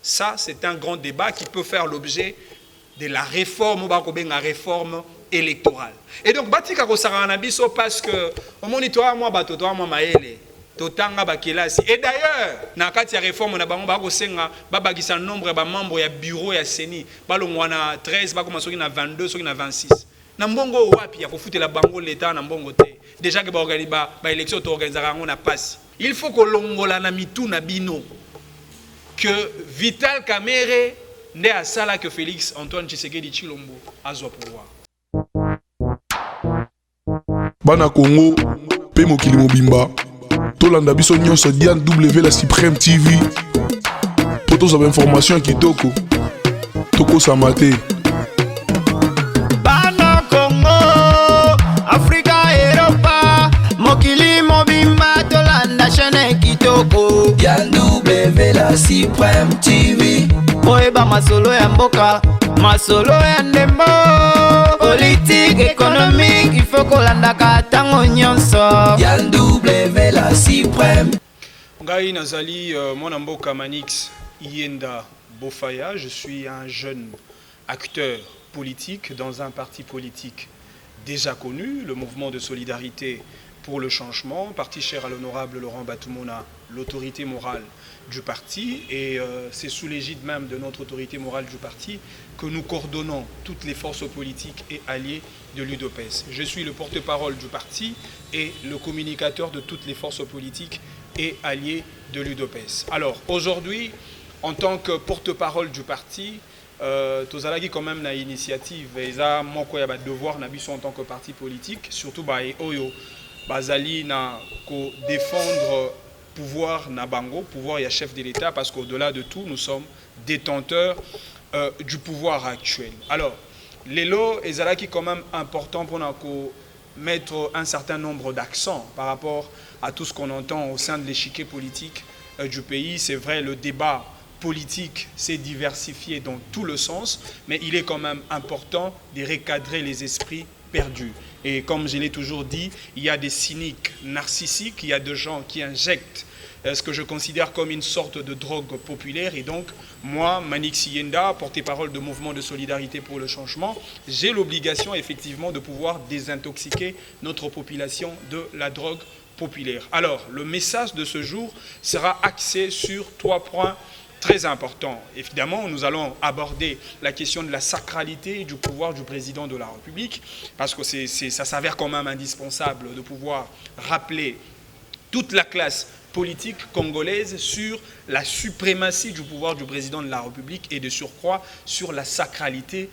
Ça, c'est un grand débat qui peut faire l'objet de la réforme, la réforme électorale. Et donc, batika ko sarana biso parce que au monitoire moi bato toi moi maele totanga bakelasi. Et d'ailleurs, na kati ya réforme na bango ba ko senga ba bagisa nombre ba membres ya bureau ya CENI, ba longwana 13 ba commencer na 22 soki na 26. Na mbongo wapi ya ko futela bango l'état na mbongo te. Déjà que ba organiser ba élection to organiser rango na passe. Il faut que longola na mitu na bino que Vital Kamerhe nde asala que Félix Antoine Tshisekedi Tshilombo azwa pouvoir. Bana Congo, pe mokili mobimba. Tolanda biso nyonso Diane W la Supreme TV. Po tozaba information kitoko. Toko samate. Bana Congo, Afrika, Europa, mokili mobimba tolanda chaîne kitoko. Diane W la Supreme TV. Oeba masolo ya mboka, masolo ya ndembo. Politique, économique, il faut qu'on l'andaka tango nyonso. Diane W la Supreme. Ngai nazali mon mboka Manix Yenda Bofaya, je suis un jeune acteur politique dans un parti politique déjà connu, le mouvement de solidarité pour le changement, parti cher à l'honorable Laurent Batoumona, l'autorité morale du parti, et c'est sous l'égide même de notre autorité morale du parti que nous coordonnons toutes les forces politiques et alliées de l'UDPS. Je suis le porte-parole du parti et le communicateur de toutes les forces politiques et alliées de l'UDPS. Alors aujourd'hui, en tant que porte-parole du parti, tozalaki quand même na initiative et ça moko ya ba devoir na biso en tant que parti politique, surtout ba oyo bazali na ko défendre pouvoir na bango, pouvoir ya chef de l'État, parce qu'au-delà de tout, nous sommes détenteurs du pouvoir actuel. Alors, l'élo est quand même important pour nous mettre un certain nombre d'accents par rapport à tout ce qu'on entend au sein de l'échiquier politique du pays. C'est vrai, le débat politique s'est diversifié dans tout le sens, mais il est quand même important de recadrer les esprits perdus. Et comme je l'ai toujours dit, il y a des cyniques narcissiques, il y a des gens qui injectent ce que je considère comme une sorte de drogue populaire. Et donc, moi, Manix Yenda, porte-parole de Mouvement de Solidarité pour le Changement, j'ai l'obligation effectivement de pouvoir désintoxiquer notre population de la drogue populaire. Alors, le message de ce jour sera axé sur 3 points très important. Évidemment, nous allons aborder la question de la sacralité du pouvoir du président de la République, parce que ça s'avère quand même indispensable de pouvoir rappeler toute la classe politique congolaise sur la suprématie du pouvoir du président de la République et de surcroît sur la sacralité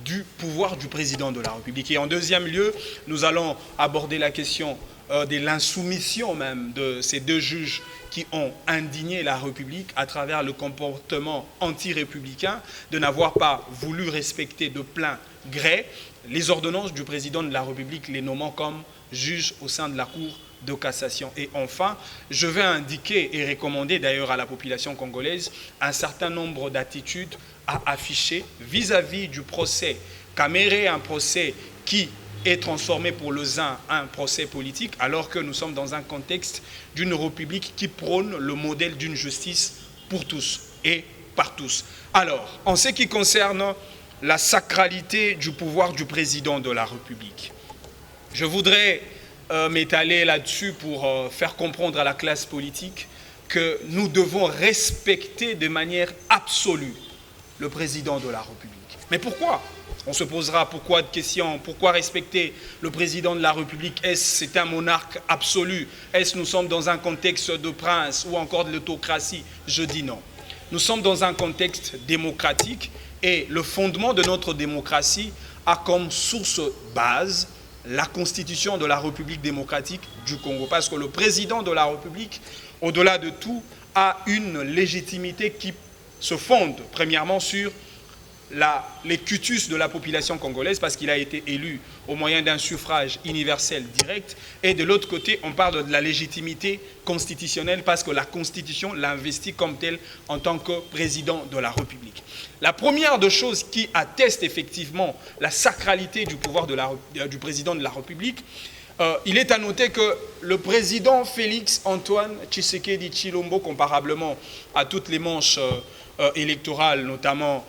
du pouvoir du président de la République. Et en deuxième lieu, nous allons aborder la question de l'insoumission même de ces 2 juges qui ont indigné la République à travers le comportement anti-républicain de n'avoir pas voulu respecter de plein gré les ordonnances du président de la République, les nommant comme juges au sein de la Cour de cassation. Et enfin, je vais indiquer et recommander d'ailleurs à la population congolaise un certain nombre d'attitudes à afficher vis-à-vis du procès Kamerhe, un procès qui est transformé pour les uns un procès politique, alors que nous sommes dans un contexte d'une république qui prône le modèle d'une justice pour tous et par tous. Alors, en ce qui concerne la sacralité du pouvoir du président de la République, je voudrais m'étaler là-dessus pour faire comprendre à la classe politique que nous devons respecter de manière absolue le président de la République. Mais pourquoi ? On se posera pourquoi de questions. Pourquoi respecter le président de la République? Est-ce c'est un monarque absolu? Est-ce nous sommes dans un contexte de prince ou encore de l'autocratie? Je dis non. Nous sommes dans un contexte démocratique et le fondement de notre démocratie a comme source base la constitution de la République démocratique du Congo. Parce que le président de la République, au-delà de tout, a une légitimité qui se fonde premièrement sur les cutus de la population congolaise, parce qu'il a été élu au moyen d'un suffrage universel direct, et de l'autre côté on parle de la légitimité constitutionnelle parce que la Constitution l'investit comme tel en tant que président de la République. La première des choses qui atteste effectivement la sacralité du pouvoir du président de la République, il est à noter que le président Félix Antoine Tshisekedi Tshilombo, comparablement à toutes les manches électorales, notamment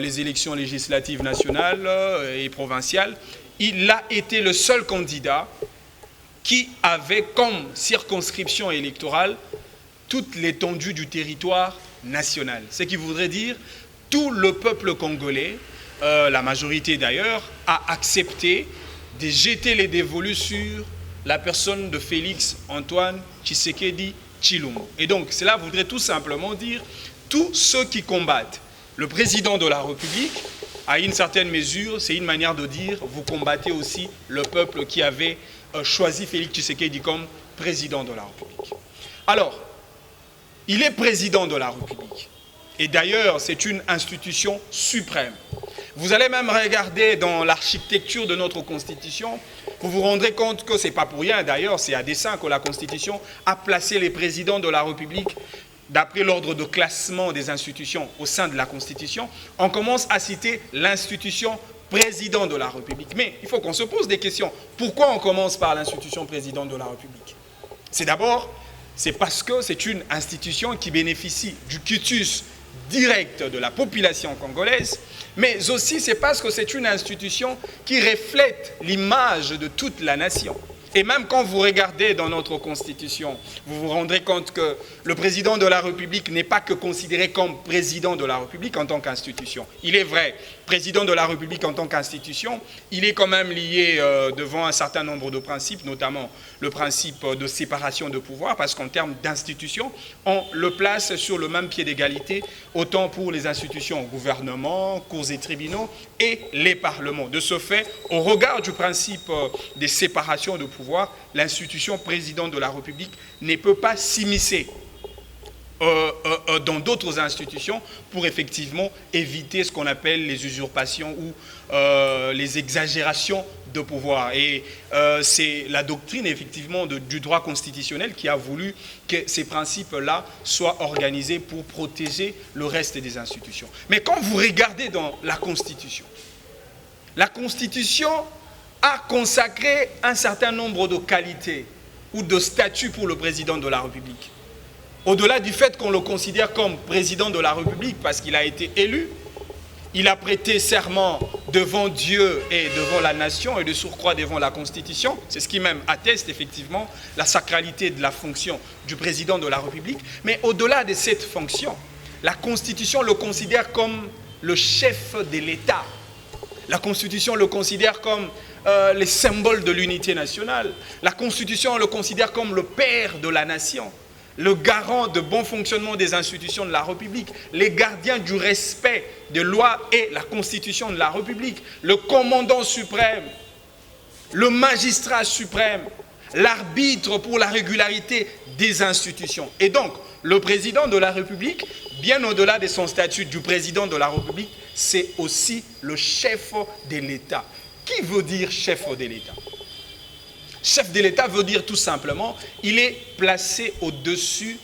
les élections législatives nationales et provinciales, il a été le seul candidat qui avait comme circonscription électorale toute l'étendue du territoire national. Ce qui voudrait dire tout le peuple congolais, la majorité d'ailleurs, a accepté de jeter les dévolus sur la personne de Félix Antoine Tshisekedi Tshilombo. Et donc cela voudrait tout simplement dire tous ceux qui combattent le président de la République, à une certaine mesure, c'est une manière de dire vous combattez aussi le peuple qui avait choisi Félix Tshisekedi comme président de la République. Alors, il est président de la République. Et d'ailleurs, c'est une institution suprême. Vous allez même regarder dans l'architecture de notre Constitution, vous vous rendrez compte que ce n'est pas pour rien, d'ailleurs, c'est à dessein que la Constitution a placé les présidents de la République d'après l'ordre de classement des institutions au sein de la Constitution. On commence à citer l'institution président de la République. Mais il faut qu'on se pose des questions. Pourquoi on commence par l'institution président de la République? C'est parce que c'est une institution qui bénéficie du quitus direct de la population congolaise, mais aussi c'est parce que c'est une institution qui reflète l'image de toute la nation. Et même quand vous regardez dans notre Constitution, vous vous rendrez compte que le président de la République n'est pas que considéré comme président de la République en tant qu'institution. Il est vrai, président de la République en tant qu'institution, il est quand même lié devant un certain nombre de principes, notamment le principe de séparation de pouvoir, parce qu'en termes d'institution, on le place sur le même pied d'égalité, autant pour les institutions, gouvernement, cours et tribunaux, et les parlements. De ce fait, au regard du principe des séparations de pouvoir, l'institution président de la République ne peut pas s'immiscer dans d'autres institutions pour effectivement éviter ce qu'on appelle les usurpations ou les exagérations de pouvoir. Et c'est la doctrine effectivement du droit constitutionnel qui a voulu que ces principes-là soient organisés pour protéger le reste des institutions. Mais quand vous regardez dans la Constitution a consacré un certain nombre de qualités ou de statuts pour le président de la République. Au-delà du fait qu'on le considère comme président de la République parce qu'il a été élu, il a prêté serment devant Dieu et devant la nation et de surcroît devant la Constitution. C'est ce qui même atteste effectivement la sacralité de la fonction du président de la République. Mais au-delà de cette fonction, la Constitution le considère comme le chef de l'État. La Constitution le considère comme les symboles de l'unité nationale. La Constitution le considère comme le père de la nation, le garant de bon fonctionnement des institutions de la République, les gardiens du respect des lois et la Constitution de la République, le commandant suprême, le magistrat suprême, l'arbitre pour la régularité des institutions. Et donc, le président de la République, bien au-delà de son statut du président de la République, c'est aussi le chef de l'État. Qui veut dire chef de l'État? Chef de l'État veut dire tout simplement, il est placé au-dessus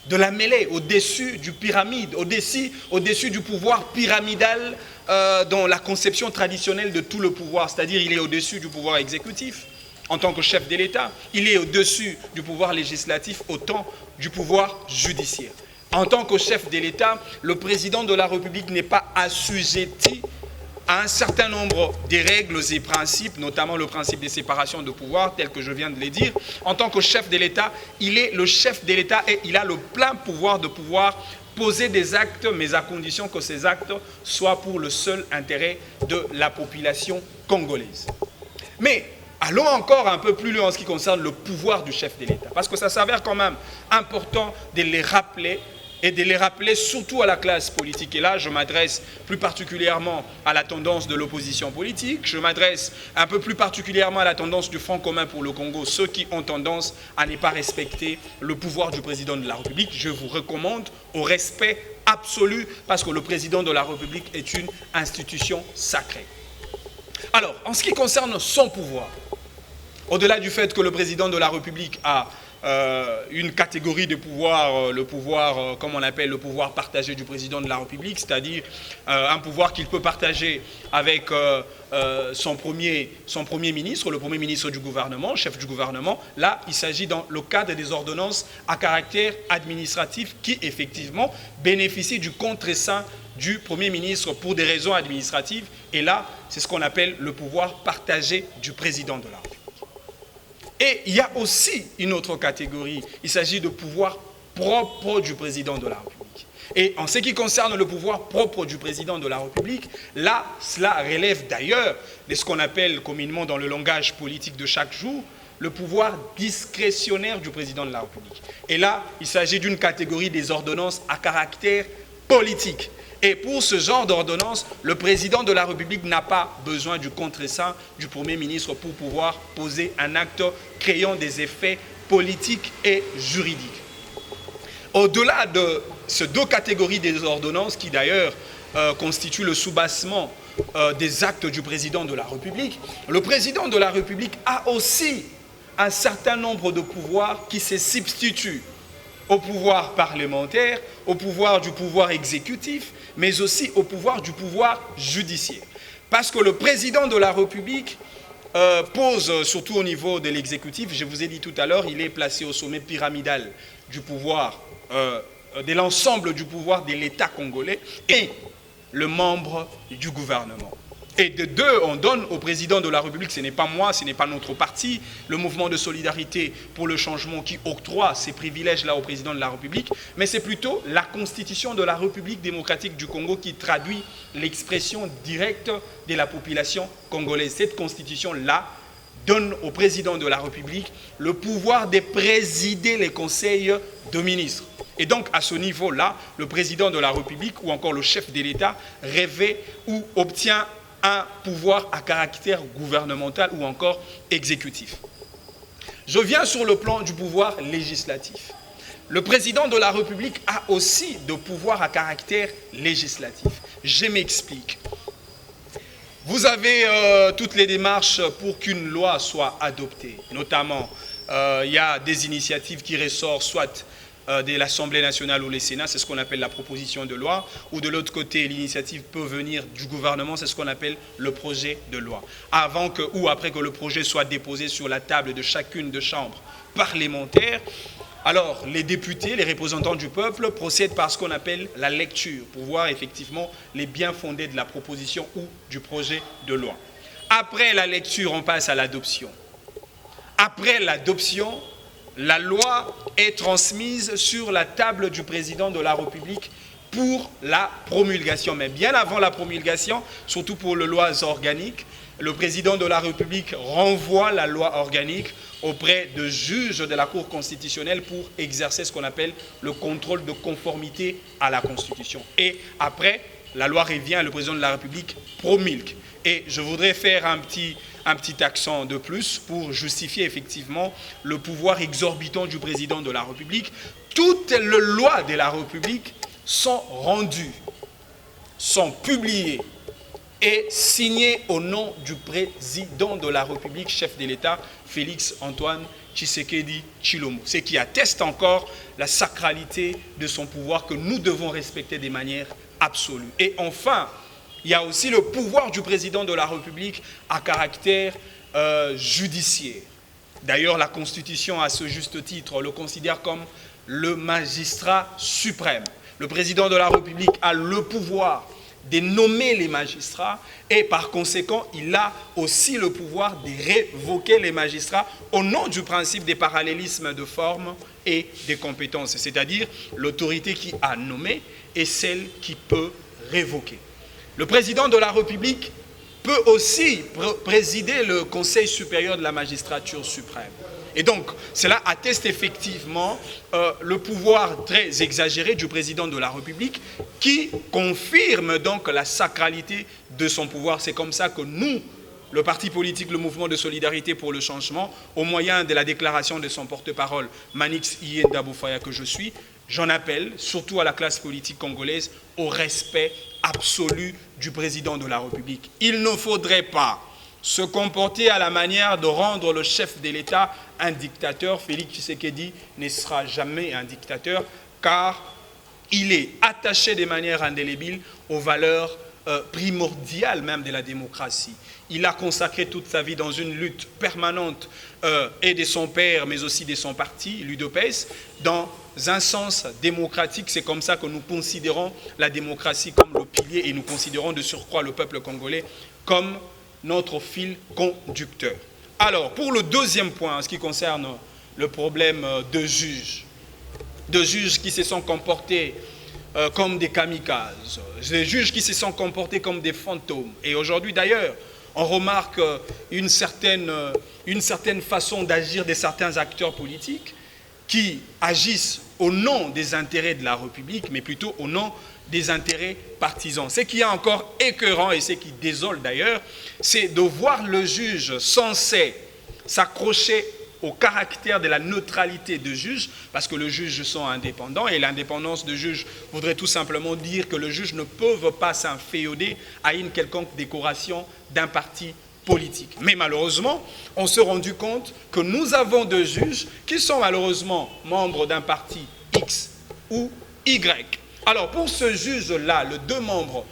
de la mêlée, au-dessus du pyramide, au-dessus du pouvoir pyramidal dans la conception traditionnelle de tout le pouvoir. C'est-à-dire il est au-dessus du pouvoir exécutif en tant que chef de l'État. Il est au-dessus du pouvoir législatif autant du pouvoir judiciaire. En tant que chef de l'État, le président de la République n'est pas assujetti à un certain nombre de règles et principes, notamment le principe de séparation de pouvoir, tel que je viens de le dire. En tant que chef de l'État, il est le chef de l'État et il a le plein pouvoir de pouvoir poser des actes, mais à condition que ces actes soient pour le seul intérêt de la population congolaise. Mais allons encore un peu plus loin en ce qui concerne le pouvoir du chef de l'État, parce que ça s'avère quand même important de les rappeler, et de les rappeler surtout à la classe politique. Et là, je m'adresse plus particulièrement à la tendance de l'opposition politique, je m'adresse un peu plus particulièrement à la tendance du Front commun pour le Congo, ceux qui ont tendance à ne pas respecter le pouvoir du président de la République. Je vous recommande au respect absolu, parce que le président de la République est une institution sacrée. Alors, en ce qui concerne son pouvoir, au-delà du fait que le président de la République a une catégorie de pouvoir, le pouvoir, comme on appelle le pouvoir partagé du président de la République, c'est-à-dire un pouvoir qu'il peut partager avec son premier ministre, le premier ministre du gouvernement, chef du gouvernement. Là, il s'agit dans le cadre des ordonnances à caractère administratif qui, effectivement, bénéficient du contre-seing du Premier ministre pour des raisons administratives. Et là, c'est ce qu'on appelle le pouvoir partagé du président de la République. Et il y a aussi une autre catégorie. Il s'agit de pouvoir propre du président de la République. Et en ce qui concerne le pouvoir propre du président de la République, là, cela relève d'ailleurs de ce qu'on appelle communément dans le langage politique de chaque jour, le pouvoir discrétionnaire du président de la République. Et là, il s'agit d'une catégorie des ordonnances à caractère politique. Et pour ce genre d'ordonnance, le président de la République n'a pas besoin du contre-seing du Premier ministre pour pouvoir poser un acte créant des effets politiques et juridiques. Au-delà de ces deux catégories des ordonnances qui d'ailleurs constituent le soubassement des actes du président de la République, le président de la République a aussi un certain nombre de pouvoirs qui se substituent au pouvoir parlementaire, au pouvoir du pouvoir exécutif, mais aussi au pouvoir du pouvoir judiciaire. Parce que le président de la République pose, surtout au niveau de l'exécutif, je vous ai dit tout à l'heure, il est placé au sommet pyramidal du pouvoir, de l'ensemble du pouvoir de l'État congolais et le membre du gouvernement. Et de deux, on donne au président de la République, ce n'est pas moi, ce n'est pas notre parti, le mouvement de solidarité pour le changement qui octroie ces privilèges-là au président de la République, mais c'est plutôt la constitution de la République démocratique du Congo qui traduit l'expression directe de la population congolaise. Cette constitution-là donne au président de la République le pouvoir de présider les conseils de ministres. Et donc, à ce niveau-là, le président de la République ou encore le chef de l'État rêvait ou obtient un pouvoir à caractère gouvernemental ou encore exécutif. Je viens sur le plan du pouvoir législatif. Le président de la République a aussi de pouvoirs à caractère législatif. Je m'explique. Vous avez toutes les démarches pour qu'une loi soit adoptée. Notamment, il y a des initiatives qui ressortent soit de l'Assemblée nationale ou le Sénat, c'est ce qu'on appelle la proposition de loi, ou de l'autre côté, l'initiative peut venir du gouvernement, c'est ce qu'on appelle le projet de loi. Avant que, ou après que le projet soit déposé sur la table de chacune des chambres parlementaires, alors les députés, les représentants du peuple procèdent par ce qu'on appelle la lecture, pour voir effectivement les biens fondés de la proposition ou du projet de loi. Après la lecture, on passe à l'adoption. Après l'adoption, la loi est transmise sur la table du président de la République pour la promulgation. Mais bien avant la promulgation, surtout pour les lois organiques, le président de la République renvoie la loi organique auprès de juges de la Cour constitutionnelle pour exercer ce qu'on appelle le contrôle de conformité à la Constitution. Et après, la loi revient, le président de la République promulgue. Et je voudrais faire un petit accent de plus pour justifier effectivement le pouvoir exorbitant du président de la République. Toutes les lois de la République sont rendues, sont publiées et signées au nom du président de la République, chef de l'État, Félix Antoine Tshisekedi Tshilombo. Ce qui atteste encore la sacralité de son pouvoir que nous devons respecter de manière absolue. Et enfin, il y a aussi le pouvoir du président de la République à caractère judiciaire. D'ailleurs, la Constitution, à ce juste titre, le considère comme le magistrat suprême. Le président de la République a le pouvoir de nommer les magistrats et par conséquent, il a aussi le pouvoir de révoquer les magistrats au nom du principe des parallélismes de forme et des compétences. C'est-à-dire, l'autorité qui a nommé est celle qui peut révoquer. Le président de la République peut aussi présider le Conseil supérieur de la magistrature suprême. Et donc, cela atteste effectivement le pouvoir très exagéré du président de la République qui confirme donc la sacralité de son pouvoir. C'est comme ça que nous, le parti politique, le mouvement de solidarité pour le changement, au moyen de la déclaration de son porte-parole, Manix Iyenda Boufaya, que je suis, j'en appelle surtout à la classe politique congolaise au respect absolu du président de la République. Il ne faudrait pas, se comporter à la manière de rendre le chef de l'État un dictateur. Félix Tshisekedi ne sera jamais un dictateur car il est attaché de manière indélébile aux valeurs primordiales même de la démocratie. Il a consacré toute sa vie dans une lutte permanente et de son père mais aussi de son parti, l'UDPS, dans un sens démocratique. C'est comme ça que nous considérons la démocratie comme le pilier et nous considérons de surcroît le peuple congolais comme notre fil conducteur. Alors, pour le deuxième point, en ce qui concerne le problème de juges qui se sont comportés comme des kamikazes, des juges qui se sont comportés comme des fantômes. Et aujourd'hui, d'ailleurs, on remarque une certaine façon d'agir de certains acteurs politiques qui agissent au nom des intérêts de la République, mais plutôt au nom des intérêts partisans. Ce qui est encore écœurant et ce qui désole d'ailleurs, c'est de voir le juge censé s'accrocher au caractère de la neutralité de juge, parce que le juge sont indépendants et l'indépendance de juge voudrait tout simplement dire que le juge ne peut pas s'inféoder à une quelconque décoration d'un parti politique. Mais malheureusement, on s'est rendu compte que nous avons deux juges qui sont malheureusement membres d'un parti X ou Y. Alors pour ce juge-là, les deux membres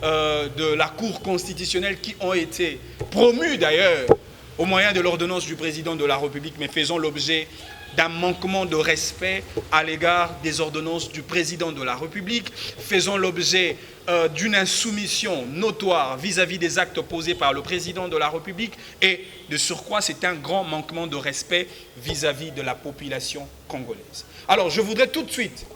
de la Cour constitutionnelle qui ont été promus d'ailleurs au moyen de l'ordonnance du président de la République, mais faisant l'objet d'un manquement de respect à l'égard des ordonnances du président de la République, faisant l'objet d'une insoumission notoire vis-à-vis des actes posés par le président de la République et de surcroît, c'est un grand manquement de respect vis-à-vis de la population congolaise. Alors, je voudrais tout de suite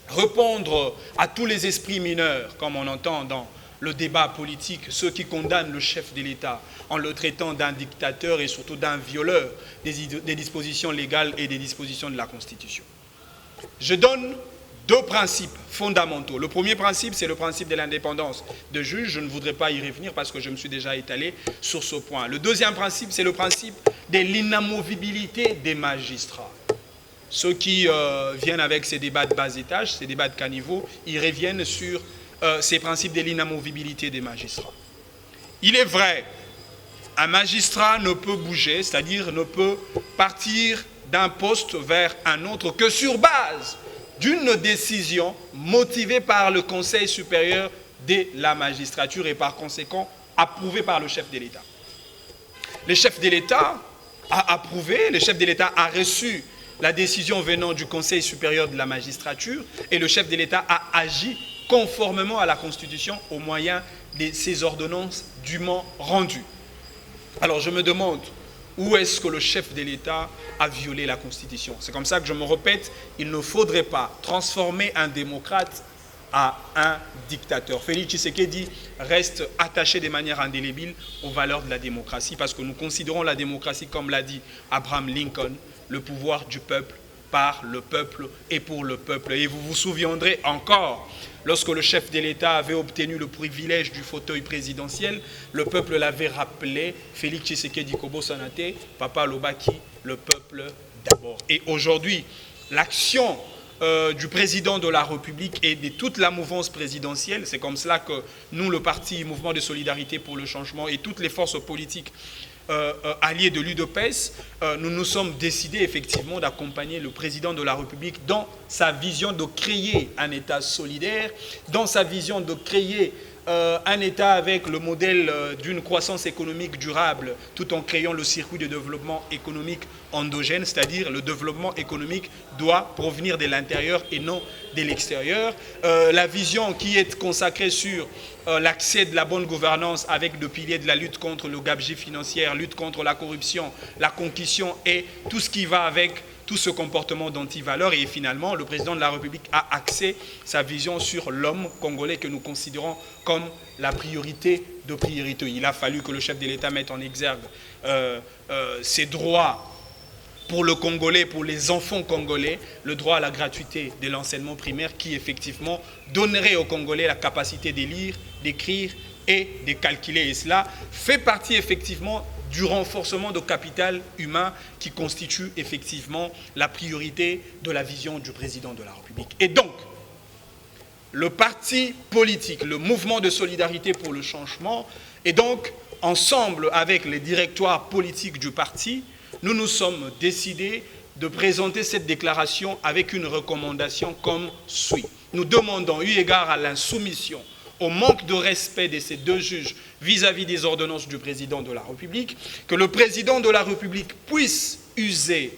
répondre à tous les esprits mineurs, comme on entend dans le débat politique, ceux qui condamnent le chef de l'État en le traitant d'un dictateur et surtout d'un violeur des dispositions légales et des dispositions de la Constitution. Je donne deux principes fondamentaux. Le premier principe, c'est le principe de l'indépendance de juge. Je ne voudrais pas y revenir parce que je me suis déjà étalé sur ce point. Le deuxième principe, c'est le principe de l'inamovibilité des magistrats. Ceux qui viennent avec ces débats de bas étage, ces débats de caniveau, ils reviennent sur ces principes de l'inamovibilité des magistrats. Il est vrai, un magistrat ne peut bouger, c'est-à-dire ne peut partir d'un poste vers un autre que sur base d'une décision motivée par le Conseil supérieur de la magistrature et par conséquent approuvée par le chef de l'État. Le chef de l'État a approuvé, le chef de l'État a reçu la décision venant du Conseil supérieur de la magistrature et le chef de l'État a agi conformément à la Constitution au moyen de ces ordonnances dûment rendues. Alors je me demande, où est-ce que le chef de l'État a violé la Constitution? C'est comme ça que je me répète, il ne faudrait pas transformer un démocrate à un dictateur. Félix Tshisekedi reste attaché de manière indélébile aux valeurs de la démocratie parce que nous considérons la démocratie, comme l'a dit Abraham Lincoln, le pouvoir du peuple, par le peuple et pour le peuple. Et vous vous souviendrez encore, lorsque le chef de l'État avait obtenu le privilège du fauteuil présidentiel, le peuple l'avait rappelé, Félix Tshisekedi Kobo Sanate, Papa Lobaki, le peuple d'abord. Et aujourd'hui, l'action du président de la République et de toute la mouvance présidentielle, c'est comme cela que nous, le parti Mouvement de Solidarité pour le Changement et toutes les forces politiques alliés de l'UDPS, nous nous sommes décidés effectivement d'accompagner le président de la République dans sa vision de créer un État solidaire, dans sa vision de créer un État avec le modèle d'une croissance économique durable, tout en créant le circuit de développement économique endogène, c'est-à-dire le développement économique doit provenir de l'intérieur et non de l'extérieur. La vision qui est consacrée sur l'accès de la bonne gouvernance avec le pilier de la lutte contre le gabegie financière, lutte contre la corruption, la concussion et tout ce qui va avec tout ce comportement d'antivaleur. Et finalement, le président de la République a axé sa vision sur l'homme congolais que nous considérons comme la priorité de priorité. Il a fallu que le chef de l'État mette en exergue ses droits pour le Congolais, pour les enfants congolais, le droit à la gratuité de l'enseignement primaire qui effectivement donnerait aux Congolais la capacité de lire, d'écrire et de calculer. Et cela fait partie effectivement du renforcement de capital humain qui constitue effectivement la priorité de la vision du président de la République. Et donc, le parti politique, le mouvement de solidarité pour le changement, et donc, ensemble avec les directoires politiques du parti, nous nous sommes décidés de présenter cette déclaration avec une recommandation comme suit. Nous demandons, eu égard à l'insoumission, au manque de respect de ces deux juges vis-à-vis des ordonnances du président de la République, que le président de la République puisse user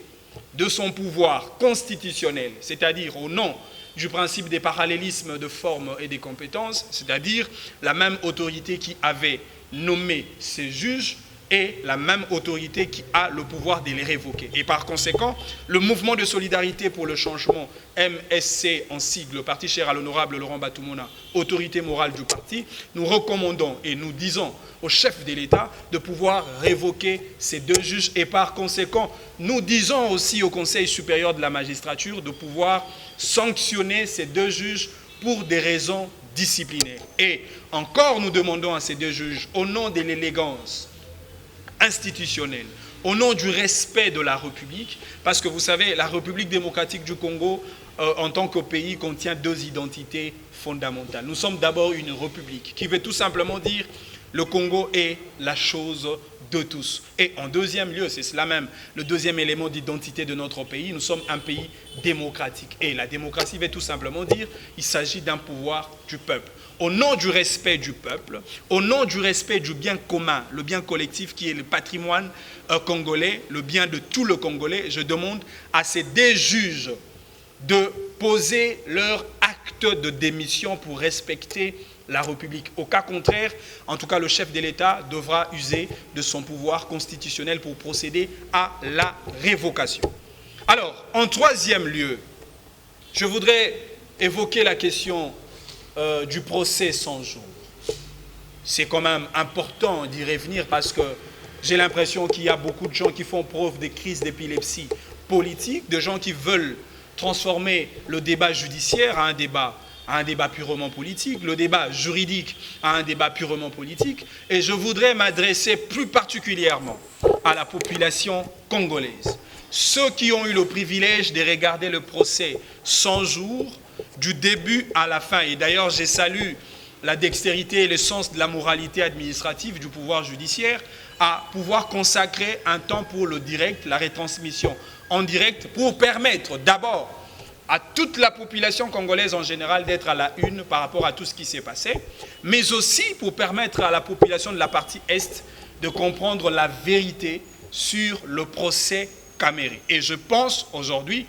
de son pouvoir constitutionnel, c'est-à-dire au nom du principe des parallélismes de forme et des compétences, c'est-à-dire la même autorité qui avait nommé ces juges et la même autorité qui a le pouvoir de les révoquer. Et par conséquent, le mouvement de solidarité pour le changement, MSC en sigle, parti cher à l'honorable Laurent Batoumona, autorité morale du parti, nous recommandons et nous disons au chef de l'État de pouvoir révoquer ces deux juges et par conséquent, nous disons aussi au Conseil supérieur de la magistrature de pouvoir sanctionner ces deux juges pour des raisons disciplinaires. Et encore, nous demandons à ces deux juges, au nom de l'élégance institutionnelle, au nom du respect de la République, parce que vous savez, la République démocratique du Congo, en tant que pays, contient deux identités fondamentales. Nous sommes d'abord une république, qui veut tout simplement dire le Congo est la chose de tous. Et en deuxième lieu, c'est cela même, le deuxième élément d'identité de notre pays, nous sommes un pays démocratique. Et la démocratie veut tout simplement dire qu'il s'agit d'un pouvoir du peuple. Au nom du respect du peuple, au nom du respect du bien commun, le bien collectif qui est le patrimoine congolais, le bien de tout le Congolais, je demande à ces deux juges de poser leur acte de démission pour respecter la République. Au cas contraire, en tout cas, le chef de l'État devra user de son pouvoir constitutionnel pour procéder à la révocation. Alors, en troisième lieu, je voudrais évoquer la question du procès 100 jours. C'est quand même important d'y revenir parce que j'ai l'impression qu'il y a beaucoup de gens qui font preuve de crises d'épilepsie politique, de gens qui veulent transformer le débat judiciaire à un débat purement politique, le débat juridique à un débat purement politique. Et je voudrais m'adresser plus particulièrement à la population congolaise. Ceux qui ont eu le privilège de regarder le procès 100 jours, du début à la fin. Et d'ailleurs, je salue la dextérité et le sens de la moralité administrative du pouvoir judiciaire à pouvoir consacrer un temps pour le direct, la retransmission en direct, pour permettre d'abord à toute la population congolaise en général d'être à la une par rapport à tout ce qui s'est passé, mais aussi pour permettre à la population de la partie Est de comprendre la vérité sur le procès Caméré. Et je pense aujourd'hui,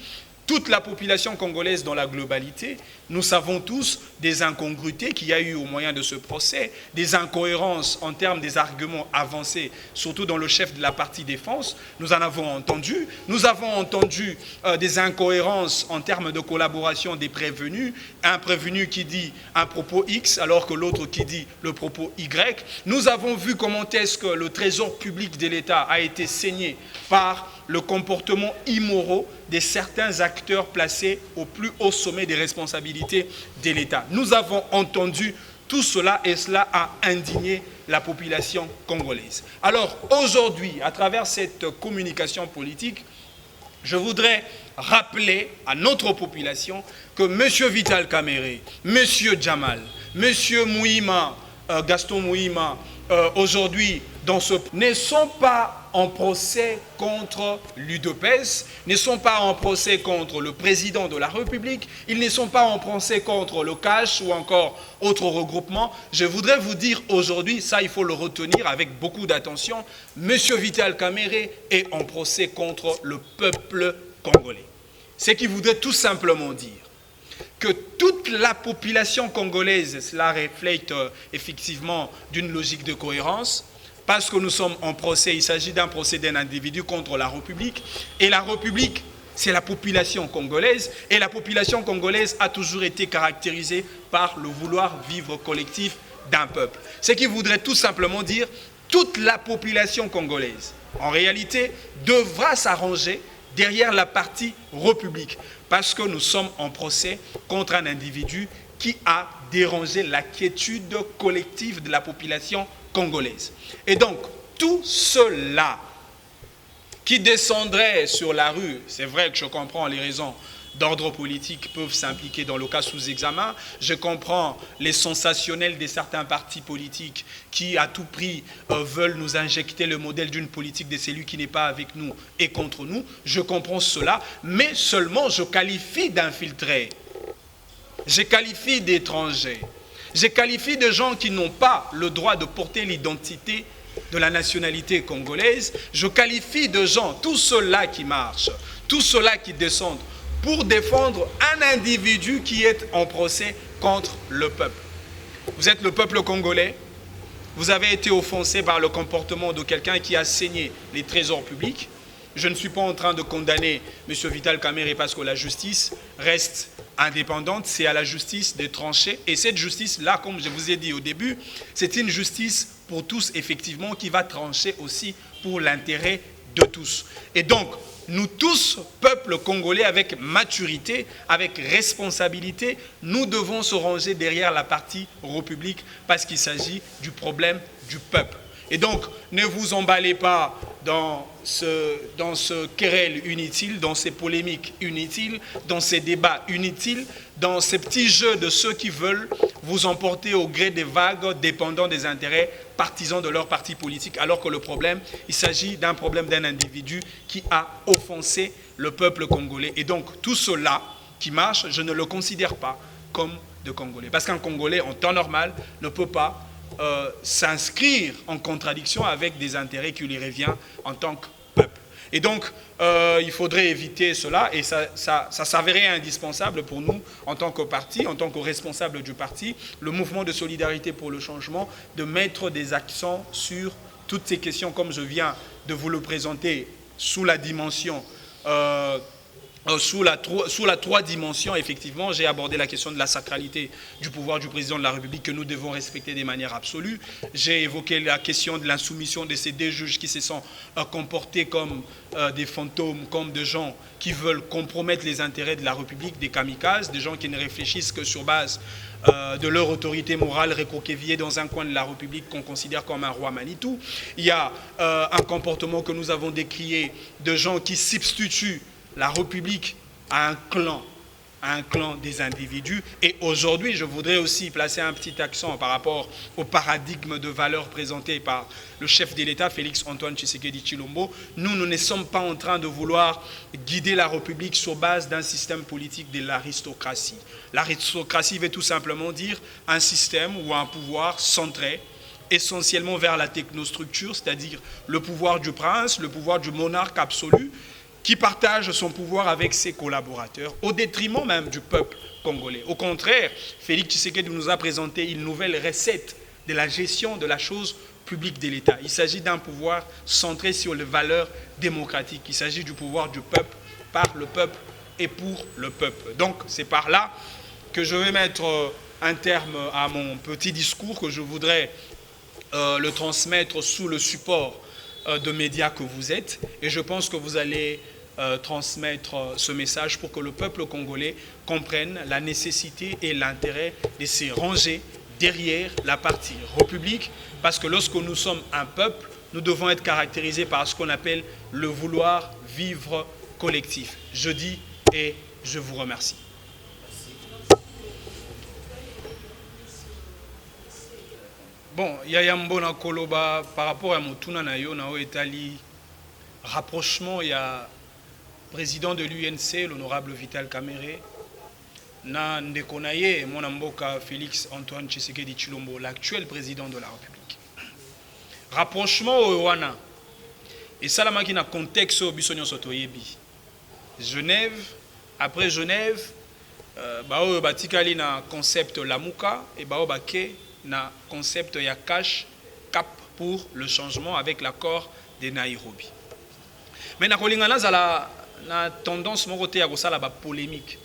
toute la population congolaise dans la globalité, nous savons tous des incongruités qu'il y a eu au moyen de ce procès, des incohérences en termes des arguments avancés, surtout dans le chef de la partie défense. Nous en avons entendu. Nous avons entendu des incohérences en termes de collaboration des prévenus. Un prévenu qui dit un propos X alors que l'autre qui dit le propos Y. Nous avons vu comment est-ce que le trésor public de l'État a été saigné par le comportement immoraux de certains acteurs placés au plus haut sommet des responsabilités de l'État. Nous avons entendu tout cela et cela a indigné la population congolaise. Alors aujourd'hui, à travers cette communication politique, je voudrais rappeler à notre population que M. Vital Kamerhe, M. Djamal, M. Mouima, Gaston Mouima, aujourd'hui, ne sont pas en procès contre l'UDPS, ne sont pas en procès contre le président de la République, ils ne sont pas en procès contre le CACH ou encore autre regroupement. Je voudrais vous dire aujourd'hui, ça il faut le retenir avec beaucoup d'attention, M. Vital Kamerhe est en procès contre le peuple congolais. Ce qui voudrait tout simplement dire que toute la population congolaise, cela reflète effectivement d'une logique de cohérence, parce que nous sommes en procès, il s'agit d'un procès d'un individu contre la République, et la République, c'est la population congolaise, et la population congolaise a toujours été caractérisée par le vouloir vivre collectif d'un peuple. Ce qui voudrait tout simplement dire, toute la population congolaise, en réalité, devra s'arranger derrière la partie République, parce que nous sommes en procès contre un individu qui a dérangé la quiétude collective de la population congolaise. Et donc, tous ceux-là qui descendraient sur la rue, c'est vrai que je comprends les raisons d'ordre politique peuvent s'impliquer dans le cas sous examen. Je comprends les sensationnels de certains partis politiques qui, à tout prix, veulent nous injecter le modèle d'une politique de celui qui n'est pas avec nous et contre nous. Je comprends cela, mais seulement je qualifie d'infiltrés. Je qualifie d'étrangers. Je qualifie de gens qui n'ont pas le droit de porter l'identité de la nationalité congolaise. Je qualifie de gens, tous ceux-là qui marchent, tous ceux-là qui descendent pour défendre un individu qui est en procès contre le peuple. Vous êtes le peuple congolais, vous avez été offensé par le comportement de quelqu'un qui a saigné les trésors publics. Je ne suis pas en train de condamner M. Vital Kamerhe parce que la justice reste indépendante, c'est à la justice de trancher. Et cette justice-là, comme je vous ai dit au début, c'est une justice pour tous, effectivement, qui va trancher aussi pour l'intérêt de tous. Et donc, nous tous, peuple congolais, avec maturité, avec responsabilité, nous devons se ranger derrière la partie République parce qu'il s'agit du problème du peuple. Et donc, ne vous emballez pas dans ce querelle inutile, dans ces polémiques inutiles, dans ces débats inutiles, dans ces petits jeux de ceux qui veulent vous emporter au gré des vagues dépendant des intérêts partisans de leur parti politique, alors que le problème, il s'agit d'un problème d'un individu qui a offensé le peuple congolais. Et donc, tout cela qui marche, je ne le considère pas comme de Congolais. Parce qu'un Congolais, en temps normal, ne peut pas s'inscrire en contradiction avec des intérêts qui lui reviennent en tant que peuple. Et donc, il faudrait éviter cela et ça s'avérait indispensable pour nous en tant que parti, en tant que responsable du parti, le mouvement de solidarité pour le changement, de mettre des accents sur toutes ces questions comme je viens de vous le présenter sous la dimension sous la trois dimensions, effectivement, j'ai abordé la question de la sacralité du pouvoir du président de la République que nous devons respecter de manière absolue. J'ai évoqué la question de l'insoumission de ces deux juges qui se sont comportés comme des fantômes, comme des gens qui veulent compromettre les intérêts de la République, des kamikazes, des gens qui ne réfléchissent que sur base de leur autorité morale recroquevillée dans un coin de la République qu'on considère comme un roi Manitou. Il y a un comportement que nous avons décrié de gens qui substituent la République à un clan des individus. Et aujourd'hui, je voudrais aussi placer un petit accent par rapport au paradigme de valeurs présenté par le chef de l'État, Félix-Antoine Tshisekedi Tshilombo. Nous ne sommes pas en train de vouloir guider la République sur base d'un système politique de l'aristocratie. L'aristocratie veut tout simplement dire un système ou un pouvoir centré essentiellement vers la technostructure, c'est-à-dire le pouvoir du prince, le pouvoir du monarque absolu, qui partage son pouvoir avec ses collaborateurs, au détriment même du peuple congolais. Au contraire, Félix Tshisekedi nous a présenté une nouvelle recette de la gestion de la chose publique de l'État. Il s'agit d'un pouvoir centré sur les valeurs démocratiques. Il s'agit du pouvoir du peuple, par le peuple et pour le peuple. Donc, c'est par là que je vais mettre un terme à mon petit discours, que je voudrais le transmettre sous le support de médias que vous êtes. Et je pense que vous allez transmettre ce message pour que le peuple congolais comprenne la nécessité et l'intérêt de se ranger derrière la partie République, parce que lorsque nous sommes un peuple, nous devons être caractérisés par ce qu'on appelle le vouloir vivre collectif. Je dis et je vous remercie. Bon, Yaya Mbona Koloba, par rapport à Motuna Nayo, Nao Etali, rapprochement, il y a président de l'UNC, l'honorable Vital Kamerhe, na Ndekonaye, mon amboka Félix Antoine Tshisekedi Tshilombo, l'actuel président de la République. Rapprochement au Wana, et ça la na contexte au Bissonio Sotoyebi. Genève, après Genève, bao batikali na concept Lamuka, et bao bake na concept ya cash cap pour le changement avec l'accord de Nairobi. Mais na kolingana zala na tendance morote ya kosala ba polémique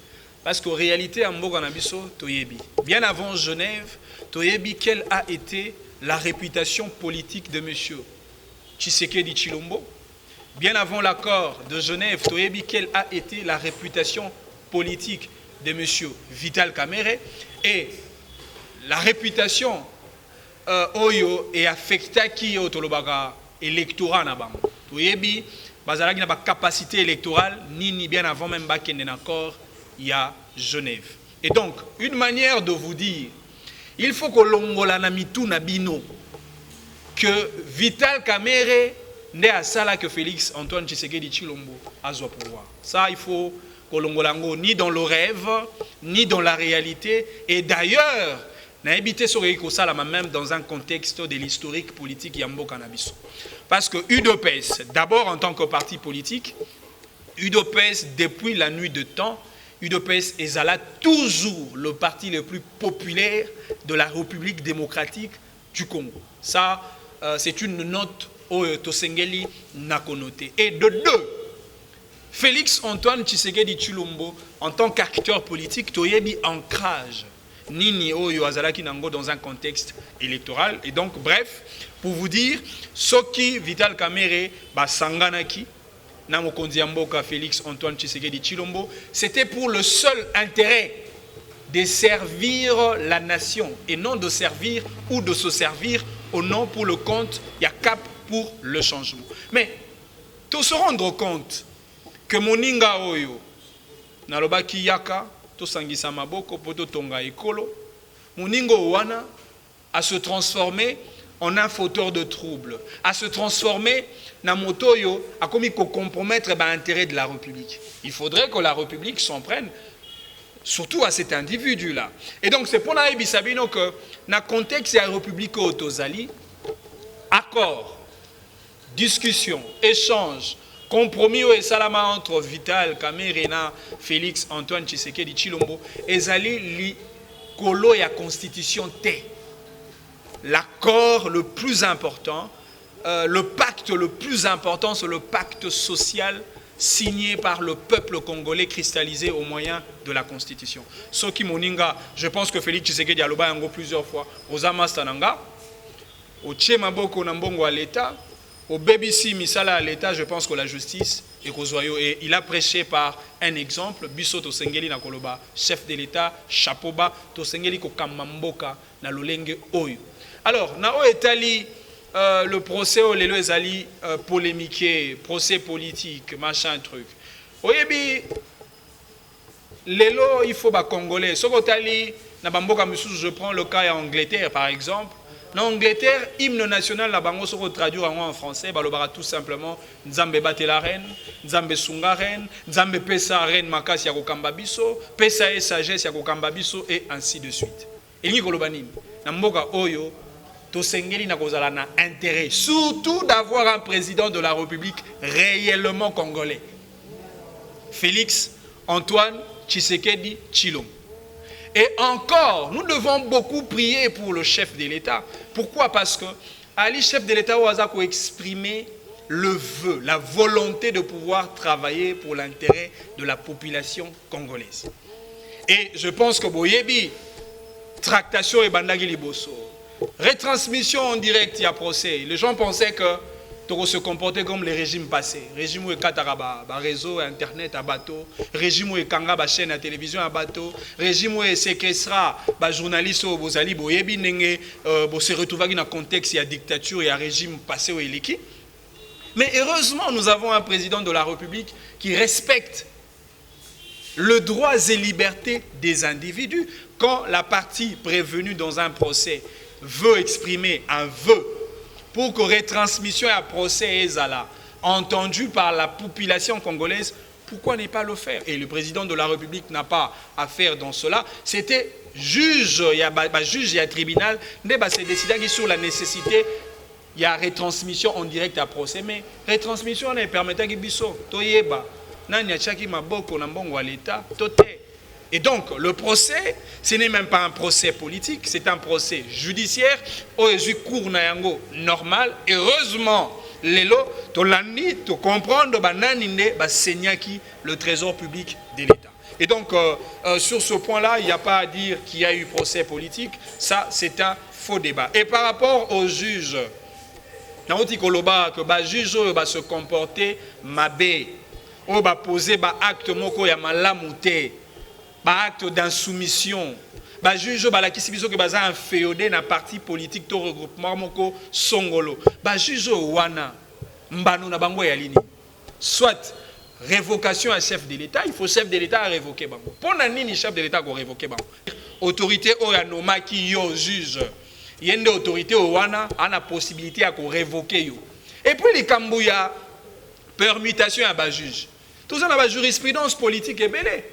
parce qu'en réalité en mboka na biso toyebi bien avant Genève toyebi quelle a été la réputation politique de monsieur Tshisekedi Tshilombo. Bien avant l'accord de Genève toyebi quelle a été la réputation politique de monsieur Vital Kamerhe, et la réputation oyo et affecta qui otolobaka électorat na bango. Toyebi bazalaki na ba capacité électorale ni bien avant même bakende na corps il y a Genève. Et donc, une manière de vous dire, il faut que l'ongola na mitu na bino, que Vital Kamerhe n'est à ça que Félix Antoine Tshisekedi Tshilombo a son pouvoir. Ça, il faut que l'ongolango ni dans le rêve, ni dans la réalité. Et d'ailleurs, n'a habité sur la même dans un contexte de l'historique politique Yambo Cannabis. Parce que UDPS, d'abord en tant que parti politique, UDPS, depuis la nuit de temps, UDPS est toujours le parti le plus populaire de la République démocratique du Congo. Ça, c'est une note au Tosengeli Nakonote. Et de deux, Félix Antoine Tshisekedi Tshilombo, en tant qu'acteur politique, toyebi ancrage Nini Oyo Azalaki Nango dans un contexte électoral. Et donc, bref, pour vous dire, Soki Vital Kamerhe, Sanganaki, Namokondi Mboka Félix Antoine Tshisekedi Tshilombo, c'était pour le seul intérêt de servir la nation et non de servir ou de se servir au nom pour le compte, il y a cap pour le changement. Mais, tout se rendre compte que Moninga Oyo, Nalobaki Yaka, to sangisa maboko poto tonga ekolo, Moningo Wana a se transformer en un fauteur de troubles, à se transformer na motoyo a commis qu'on compromettre l'intérêt de la République. Il faudrait que la République s'en prenne surtout à cet individu-là. Et donc c'est pour nous Sabino que dans le contexte de la République Otozali, accord, discussion, échange, compromis et salama entre Vital Kamerhe et Félix Antoine Tshisekedi Tshilombo, ezali li kolo ya constitution té. L'accord le plus important, le pacte le plus important, c'est le pacte social signé par le peuple congolais cristallisé au moyen de la Constitution. Soki Moninga, je pense que Félix Tshisekedi a loba yango plusieurs fois. Ozama Stananga, au Tchemaboko Nambongo à l'État, au BBC Misala à l'État, je pense que la justice est Rosoyo. Et il a prêché par un exemple, Biso Tosengeli na Koloba, chef de l'État, Chapoba, Tosengeli ko Kamamboka na Lolenge Oyo. Alors, Nao Etali, le procès au Lelo Ezali polémiqué, procès politique, machin truc. Oyebi, Lelo, il faut ba Congolais. Sokotali, na Bamboka Moussou, je prends le cas en Angleterre par exemple. En Angleterre, hymne national, la bango se traduit en français, balobara tout simplement Nzambe bate la reine, Nzambe sunga reine, Nzambe pesa reine makasi ya kokamba biso, pesa et sagesse ya kokamba biso et ainsi de suite. Et ni kolobani, na mboka oyo tosengeli na kozala na intérêt surtout d'avoir un président de la République réellement congolais. Félix Antoine Tshisekedi Tshilombo. Et encore, nous devons beaucoup prier pour le chef de l'État. Pourquoi? Parce que Ali, chef de l'État, a exprimé le vœu, la volonté de pouvoir travailler pour l'intérêt de la population congolaise. Et je pense que Boyebi, tractation et bandagi liboso, retransmission en direct, il y a procès. Les gens pensaient que se comporter comme les régimes passés. Régime où est Kataraba, réseau, internet à bateau. Régime où est Kanga, chaîne à télévision à bateau. Régime où est séquestra, journaliste au Bozali, Boyebi, Nenge, se retrouver dans un contexte, il y a dictature, il y a régime passé au Eliki. Mais heureusement, nous avons un président de la République qui respecte les droits et libertés des individus. Quand la partie prévenue dans un procès veut exprimer un vœu pour que retransmission et un procès est entendu par la population congolaise, pourquoi ne pas le faire? Et le président de la République n'a pas à faire dans cela. C'était juge, il y a juge, il y a tribunal, c'est décidé sur la nécessité, il y a retransmission en direct à procès, mais retransmission ne permet pas biso toyeba nani achaki maboko na mbongo à l'État tote. Et donc, le procès, ce n'est même pas un procès politique, c'est un procès judiciaire, cours normal. Heureusement, lelo, tolani, to comprendre, bananinde, senyaki, le trésor public de l'État. Et donc, sur ce point-là, il n'y a pas à dire qu'il y a eu procès politique, ça, c'est un faux débat. Et par rapport aux juges, Naoti Koloba, que les juges va se comporter mabé, ou va poser acte moko ya malamouté. Acte d'insoumission, juge la kisibiso que baza inféodé na parti politique to regroupement moko songolo, juge wana mbanu na bango ya lini, soit révocation à chef de l'État, il faut chef de l'État à révoquer bango. Pour nani chef de l'État à révoquer bango. Autorité oyanoma qui yo juge. Il y a une autorité owana a la possibilité à révoquer yo. Et puis les Kambouya permutation à bas juge. Tout ça dans la jurisprudence politique est belle.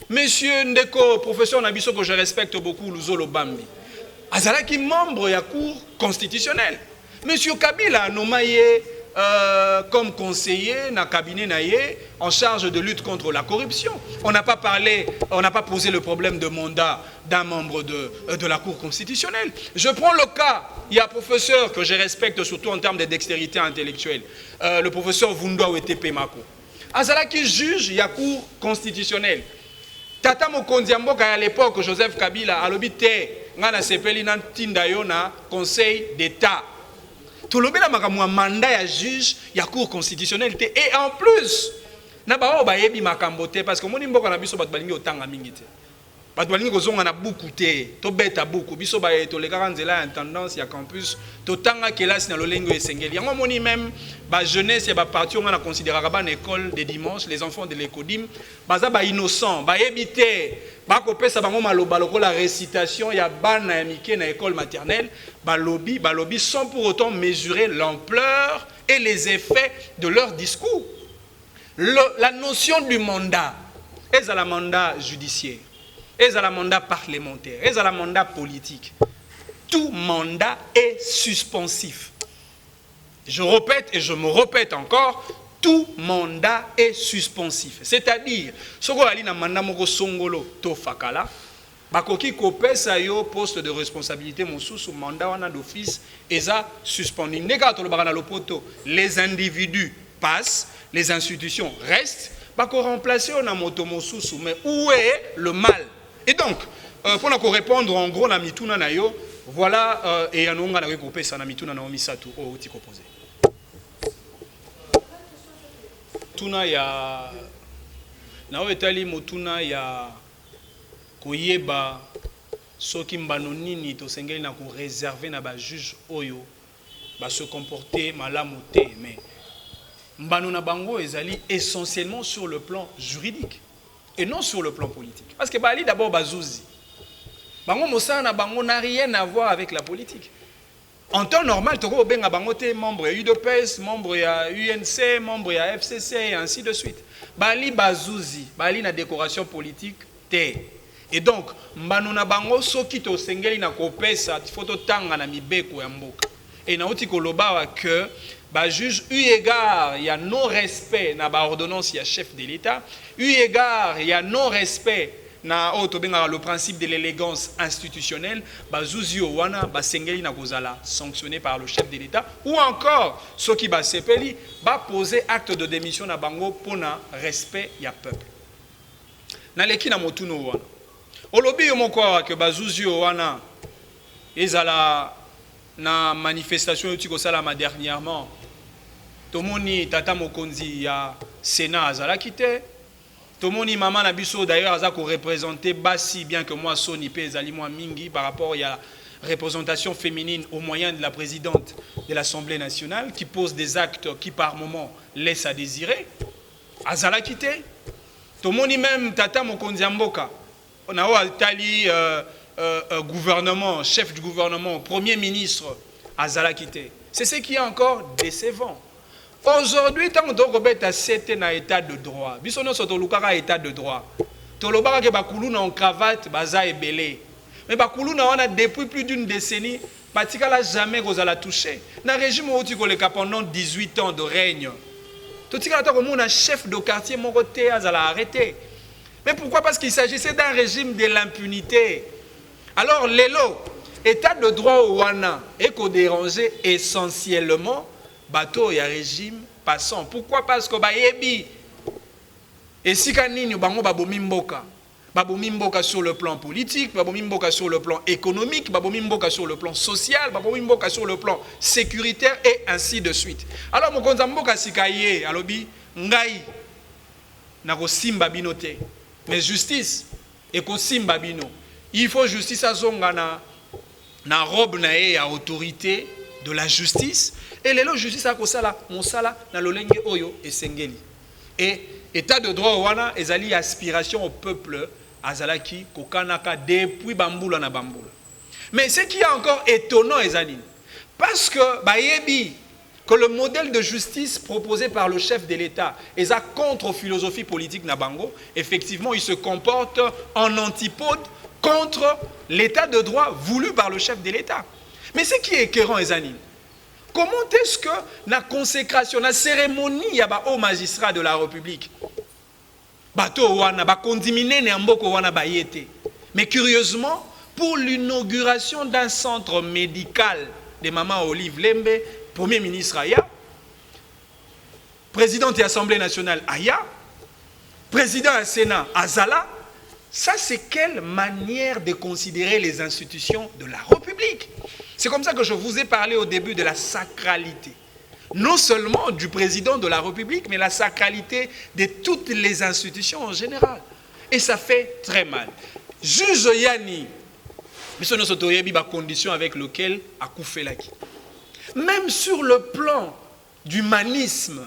Monsieur Ndeko, professeur Nabiso que je respecte beaucoup, Luzolo Bambi. Azala qui membre de la Cour constitutionnelle. Monsieur Kabila nommé comme conseiller dans le cabinet naïe en charge de lutte contre la corruption. On n'a pas parlé, on n'a pas posé le problème de mandat d'un membre de la Cour constitutionnelle. Je prends le cas, il y a un professeur que je respecte surtout en termes de dextérité intellectuelle, le professeur Vundwa Wetepe Mako. Azala qui juge, il y a Cour constitutionnelle. Tata Mokonzi Mboka à l'époque, Joseph Kabila, a l'obité, ngana sepeli nan tindayo na Conseil d'État. Tout le monde a un mandat à juge, il y a Cour constitutionnelle. Et en plus, na ba ba yebi makambote parce que mon imboka na biso bat balingi otanga mingite. Bat balingi kozonga na beaucoup te, to beta beaucoup. Biso ba to le garanzela en tendance ya campus, to tanga kelas na lolengo esengeli. Yango moni même ba jeunesse ya ba parti on a considéré ba na école de dimanche, les enfants de l'écodim, baza ba innocent, ba yebite, ba kopesa bango maloba lokola récitation ya bana ya mike na école maternelle, ba lobby sans pour autant mesurer l'ampleur et les effets de leur discours. La notion du mandat, est à la mandat judiciaire, est à la mandat parlementaire, est à la mandat politique. Tout mandat est suspensif. Je répète et je me répète encore, tout mandat est suspensif. C'est-à-dire, ce qu'on a dit dans le mandat moko songolo to fakala, bakoki kopesa yo poste de responsabilité mosusu mandat wana d'office eza suspendu. Neka to le barana lopoto, les individus passent, les institutions restent, bako remplacer on a moto mosusu, mais où est le mal? Et donc, pour répondre en gros na mituna na yo, voilà et anonga na kopesa na mituna na omisatu o tiko posé. Tuna ya na etali motuna ya koyeba soki mbano nini to sengeli na ko réserver na ba juge oyo ba se comporter malamu te, mais mbano na bango ezali essentiellement sur le plan juridique et non sur le plan politique, parce que bali d'abord bazouzi bango mosana na bango n'a rien à voir avec la politique. En temps normal, tu as bangote membre ya UDPS, membre ya UNC, membre ya FCC et ainsi de suite. Bali bazouzi, bali na décoration politique te. Et donc, mbano na bango soki to sengeli na kopesa photo tanga na mibeko ya mboka. Et na oti koloba que ba juge eu égard il y a non respect na ba ordonnance ya chef de l'État, eu égard il y a non respect na le principe de l'élégance institutionnelle, bazouzi wana ba sengeli na kozala sanctionné par le chef de l'État, ou encore ceux qui ba sepeli ba poser acte de démission na bango pona respect ya peuple. Na leki na motuno wana. Olobi yo moko que bazouzi wana ezala na manifestation yoti ko sala ma dernièrement. Tomoni tata mokonzi ya Sénat azala kité. Tomoni maman Nabiso d'ailleurs a représenté Bassi, bien que moi Soni Pezali moi mingi par rapport à la représentation féminine au moyen de la présidente de l'Assemblée nationale qui pose des actes qui par moment laissent à désirer. Azala quitté. Tomoni même Tata Mokonzi Mboka. On a Altali gouvernement, chef du gouvernement, premier ministre Azala quitté. C'est ce qui est encore décevant. Aujourd'hui, tant que tu as cet état de droit, bisono soto lukaka état de droit. Tolobaka ke bakulu na en cravate baza ebelé. Mais bakulu na wana depuis plus d'une décennie, batika la jamais kozala touché. Na régime où tu koleka pendant 18 ans de règne. Totika ta comme un chef de quartier moko te azala arrêté. Mais pourquoi? Parce qu'il s'agissait d'un régime de l'impunité. Alors l'élo état de droit au wana est ko déranger essentiellement bateau et régime passant. Pourquoi? Parce que bayebi et si kanini bango babomimboka sur le plan politique, babomimboka sur le plan économique, babomimboka sur le plan social, babomimboka sur le plan sécuritaire et ainsi de suite. Alors mon konzamboka sikaye alobi ngai na ko simba bino te, mais justice et ko simba bino. Il faut justice azonga na robe na e ya autorité de la justice. Et les lois justice à kosala monsala na lolenge oyo et sengeli. Et état de droit wana ezali aspiration au peuple azalaki kokanaka depuis bambula na bambula. Mais ce qui est encore étonnant ezali parce que bayebi que le modèle de justice proposé par le chef de l'État est contre la philosophie politique Nabango, effectivement, il se comporte en antipode contre l'état de droit voulu par le chef de l'État. Mais ce qui est écœurant, Ezanine, comment est-ce que la consécration, la cérémonie au magistrat de la République, mais curieusement, pour l'inauguration d'un centre médical de Maman Olive Lembe, Premier ministre Aya, président de l'Assemblée nationale Aya, président du Sénat Azala, ça c'est quelle manière de considérer les institutions de la République? C'est comme ça que je vous ai parlé au début de la sacralité. Non seulement du président de la République, mais la sacralité de toutes les institutions en général. Et ça fait très mal. Juge Yani, la condition avec laquelle a couffé la qui. Même sur le plan d'humanisme,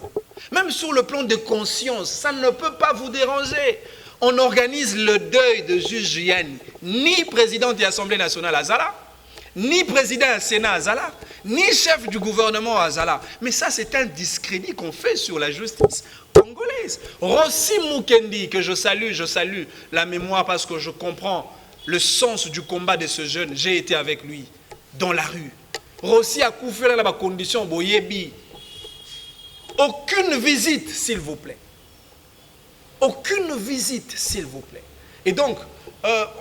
même sur le plan de conscience, ça ne peut pas vous déranger. On organise le deuil de juge Yanni, ni président de l'Assemblée nationale Azala, ni président du Sénat Azala, ni chef du gouvernement Azala. Mais ça, c'est un discrédit qu'on fait sur la justice congolaise. Rossi Mukendi, que je salue la mémoire parce que je comprends le sens du combat de ce jeune. J'ai été avec lui dans la rue. Rossi a couvert la condition boyebi. Aucune visite, s'il vous plaît. Aucune visite, s'il vous plaît. Et donc,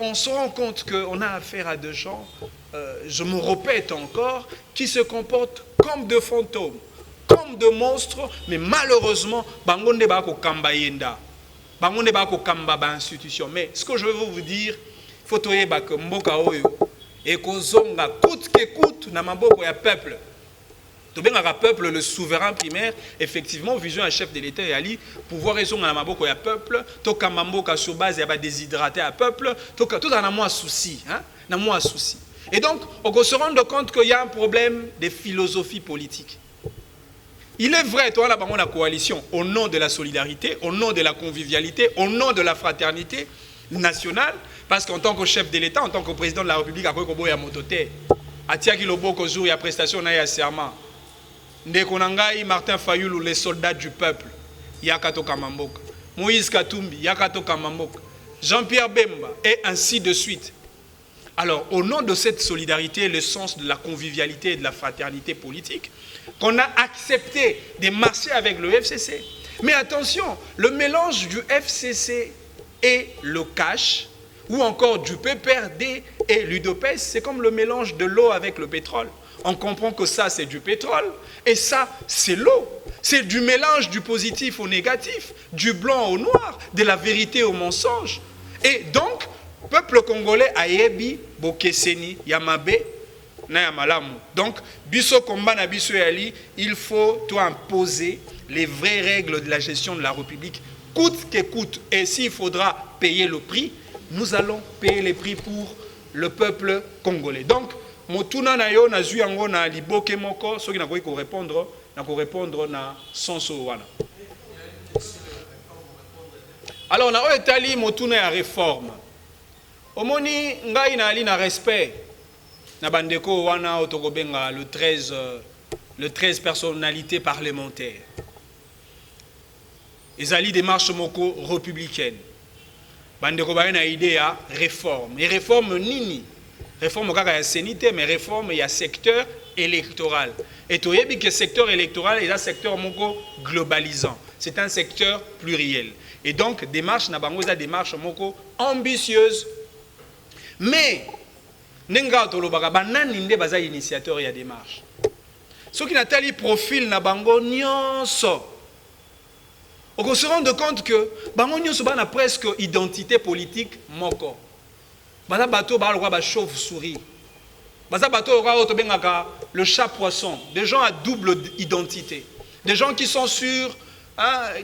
on se rend compte qu'on a affaire à des gens, je me répète encore, qui se comportent comme de fantômes, comme de monstres, mais malheureusement, bangonde ba ko kamba yenda. Bangonde ba ko kamba ba institution. Mais ce que je veux vous dire, il faut que mboka oyo et kozonga coûte que coûte na maboko ya peuple. Tout bien un peuple, le souverain primaire, effectivement, vision un chef de l'État et ali, pouvoir raison na maboko ya peuple, to kamamboka sur base ya ba déshydraté à peuple, tout en a moins souci, hein, na moins souci. Et donc, on se rend compte qu'il y a un problème de philosophie politique. Il est vrai, toi là, on a la coalition au nom de la solidarité, au nom de la convivialité, au nom de la fraternité nationale. Parce qu'en tant que chef de l'État, en tant que président de la République, à quoi qu'on a mototé, à Tiaki Loboko jour, il y a prestation, il y a serment. Ndekonangai, Martin Fayoulou, les soldats du peuple, Yakato Kamamboka. Moïse Katumbi, Yakato Kamamboka. Jean-Pierre Bemba, et ainsi de suite. Alors, au nom de cette solidarité, le sens de la convivialité et de la fraternité politique, qu'on a accepté de marcher avec le FCC. Mais attention, le mélange du FCC et le cash, ou encore du PPRD et l'UDPS, c'est comme le mélange de l'eau avec le pétrole. On comprend que ça, c'est du pétrole, et ça, c'est l'eau. C'est du mélange du positif au négatif, du blanc au noir, de la vérité au mensonge. Et donc, peuple congolais a yebi, bokeseni, yamabe, na yamalamu. Donc, biso komba na biso yali, il faut toi imposer les vraies règles de la gestion de la République, coûte que coûte. Et s'il faudra payer le prix, nous allons payer les prix pour le peuple congolais. Donc, motuna na yo na zui yango na liboke moko, soki na ko répondre na sonso wana. Alors, on a établi motuna ya réforme. Omoni ngai na ali na respect na bandeko wana otokobenga le 13 personnalités parlementaires. Ezali démarche moko républicaine. Bandeko ba na idée à réforme. Et réforme nini? Réforme kaka ya sénité, mais réforme ya secteur électoral. Et toyebi que secteur électoral est un secteur moko globalisant. C'est un secteur pluriel. Et donc démarche na bango za démarche moko ambitieuse. Mais nenga tolobaka banani nde baza initiateur ya démarche. Ce qui natali profil na bango nyonso. On se rend compte que bango nyonso bana presque identité politique moko. Baza bato ba lwa ba chauve-souris. Baza bato lwa to bengaka le chat poisson, des gens à double identité. Des gens qui sont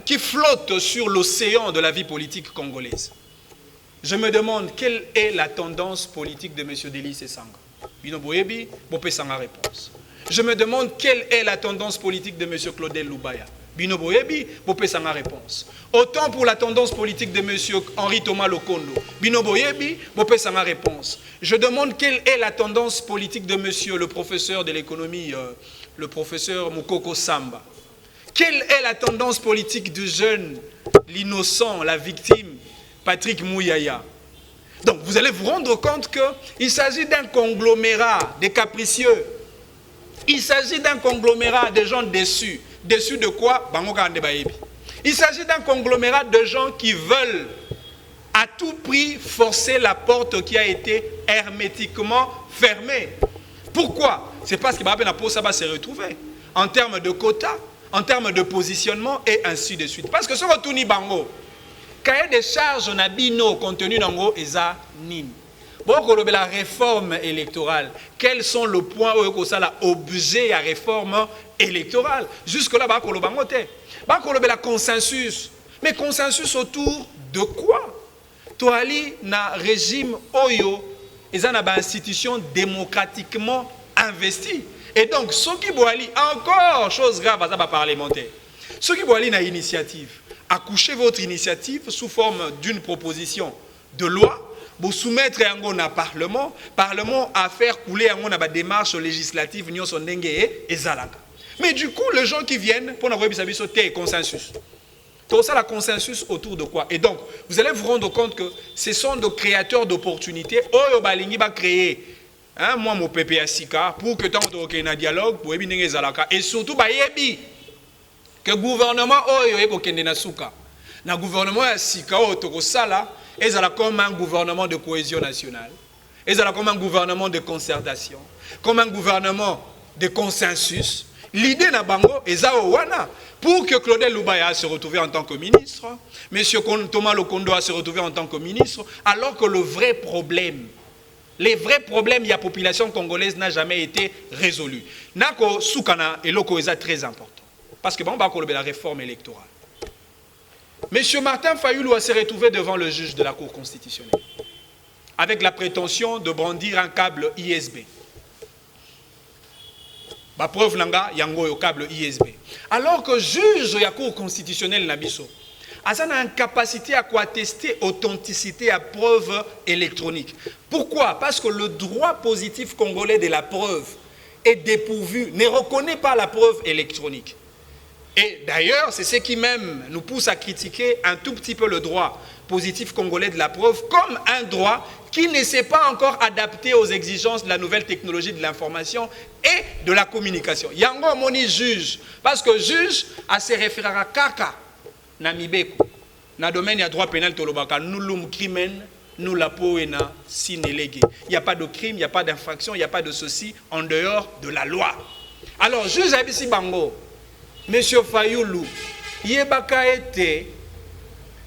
qui flottent sur l'océan de la vie politique congolaise. Je me demande quelle est la tendance politique de M. Délice Sanga. Bino Boyebi, Bopé Sanga réponse. Je me demande quelle est la tendance politique de M. Claudel Loubaya. Bino boyebi, bopesa nga réponse. Autant pour la tendance politique de M. Henri Thomas Lokondo. Bino boyebi, bopesa nga réponse. Je demande quelle est la tendance politique de monsieur le professeur de l'économie, le professeur Mukoko Samba. Quelle est la tendance politique du jeune, l'innocent, la victime, Patrick Mouyaya? Donc vous allez vous rendre compte qu'il s'agit d'un conglomérat de capricieux. Il s'agit d'un conglomérat de gens déçus. Déçus de quoi? Il s'agit d'un conglomérat de gens qui veulent à tout prix forcer la porte qui a été hermétiquement fermée. Pourquoi? C'est parce que ça va se retrouver en termes de quotas, en termes de positionnement et ainsi de suite. Parce que ce que Tuni Bango, cahier des charges nabino contenu dans eza nini. La réforme électorale, quels sont les points où ça a objet à réforme électorale? Jusque-là, il y a consensus. Mais consensus autour de quoi? Toali na régime Oyo, ils ont une institution démocratiquement investie. Et donc, ceux qui boali, encore chose grave à parlementaire. Ceux qui boali na initiative, accouchez votre initiative sous forme d'une proposition de loi. Vous soumettre un Parlement, Parlement à faire couler une démarche législative et zalaka. Mais du coup, les gens qui viennent pour avoir un consensus. Tout ça, le consensus autour de quoi? Et donc, vous allez vous rendre compte que ce sont des créateurs d'opportunités. Oyo balingi va créer, moi mon PPA Sika, pour que tant de un dialogue, pour éviter zalaka. Et surtout, que le gouvernement Oyo est kende na suka. Na gouvernement Sika Oyo sala. Et ça comme un gouvernement de cohésion nationale. Et ça comme un gouvernement de concertation. Comme un gouvernement de consensus. L'idée na bango est ça pour que Claudel Loubaya se retrouve en tant que ministre, M. Thomas Lokondo se retrouve en tant que ministre, alors que le vrai problème, les vrais problèmes de la population congolaise n'a jamais été résolu. Nako Soukana et Loko est très important. Parce que bon, on va la réforme électorale. M. Martin Fayoulou s'est retrouvé devant le juge de la Cour constitutionnelle avec la prétention de brandir un câble ISB. La preuve nanga yango yo câble ISB. Alors que le juge de la Cour constitutionnelle Nabiso a une capacité à attester authenticité à preuve électronique. Pourquoi? Parce que le droit positif congolais de la preuve est dépourvu, ne reconnaît pas la preuve électronique. Et d'ailleurs, c'est ce qui même nous pousse à critiquer un tout petit peu le droit positif congolais de la preuve comme un droit qui ne s'est pas encore adapté aux exigences de la nouvelle technologie de l'information et de la communication. Yango moni juge, parce que juge a se référé à kaka na mibeko na domaine ya droit pénal tolobaka nous l'homme crimen nous la poena sinélégué. Il n'y a pas de crime, il n'y a pas d'infraction, il n'y a pas de ceci en dehors de la loi. Alors juge Abisi Bango, Monsieur Fayoulou, yebaka ete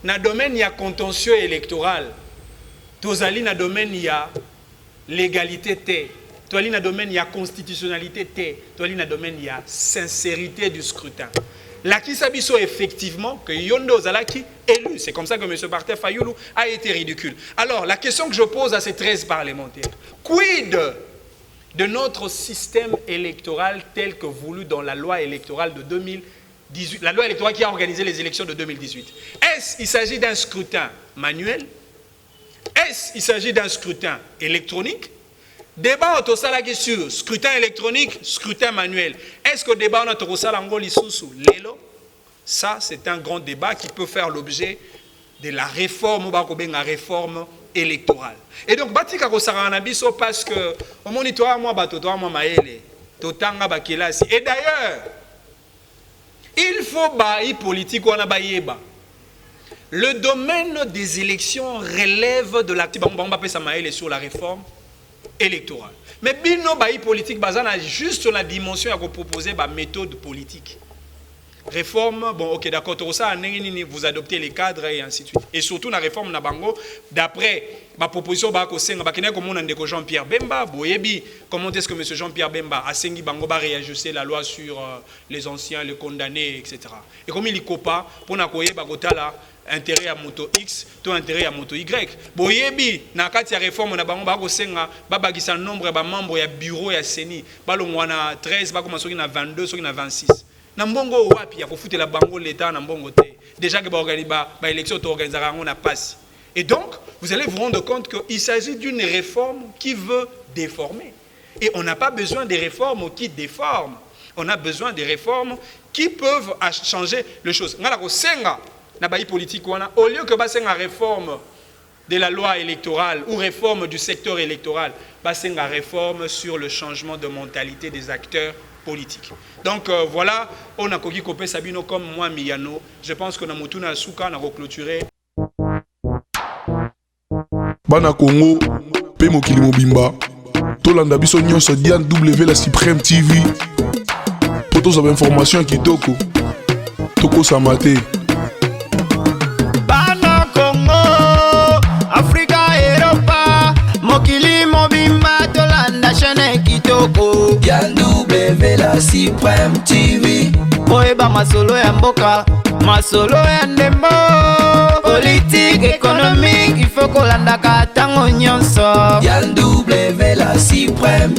na domaine ya contentieux électoral, tozali na domaine ya légalité te, tozali na domaine ya constitutionnalité te, tozali na domaine ya sincérité du scrutin. La Kisabiso effectivement que Yondo Zalaki élu, c'est comme ça que M. Martin Fayoulou a été ridicule. Alors la question que je pose à ces 13 parlementaires, quid de notre système électoral tel que voulu dans la loi électorale de 2018, la loi électorale qui a organisé les élections de 2018. Est-ce qu'il s'agit d'un scrutin manuel? Est-ce qu'il s'agit d'un scrutin électronique? Débat autour de sur scrutin électronique, scrutin manuel. Est-ce que le débat autour de Lelo? Ça, c'est un grand débat qui peut faire l'objet de la réforme, la réforme électorale. Et donc, batika kosara biso parce que au monitoire moi batoto moi maele totanga bakelasi. Et d'ailleurs, il faut baï politique on a baïeba. Le domaine des élections relève de l'activité sur la réforme électorale. Mais bino baï politique bazana juste sur la dimension à proposer ba méthode politique. Réforme, bon ok d'accord, vous adoptez les cadres et ainsi de suite. Et surtout la réforme Nabango, d'après ma proposition, comme Jean-Pierre Bemba, comment est-ce que M. Jean-Pierre Bemba a sengi Bango va réajuster la loi sur les anciens, les condamnés, etc. Et comme il y a pour n'a intérêt à moto X, tout intérêt à moto Y. Boyebi, na kati ya réforme na bango bako senga babaki sa nombre ba membres ya bureau ya CENI, balongwa na 13 bako masoki na 22 soki na 26. na mbongo wapi ya kofutela bango l'état na mbongo te déjà que ba élection to organisera on a passe. Et donc vous allez vous rendre compte qu'il s'agit d'une réforme qui veut déformer. Et on n'a pas besoin des réformes qui déforment. On a besoin des réformes qui peuvent changer les choses. Ngala ko senga na bayi politique wana au lieu que ba senga réforme de la loi électorale ou réforme du secteur électoral, ba senga réforme sur le changement de mentalité des acteurs politiques. Donc voilà, on a koki kopé Sabino comme moi Miyano. Je pense que na mutuna suka na clôturer. Bana Congo, pe mokili mobimba. Tolanda biso nyonso Diane W la Supreme TV. Pour tous les informations qui toko. Toko samate. Bana Congo, Africa, Europa, mokili mobimba tolanda chaîne kitoko. Diane W la Supreme TV. Boyeba masolo ya mboka, masolo ya ndembo. Politique, économique, il faut kolanda kata.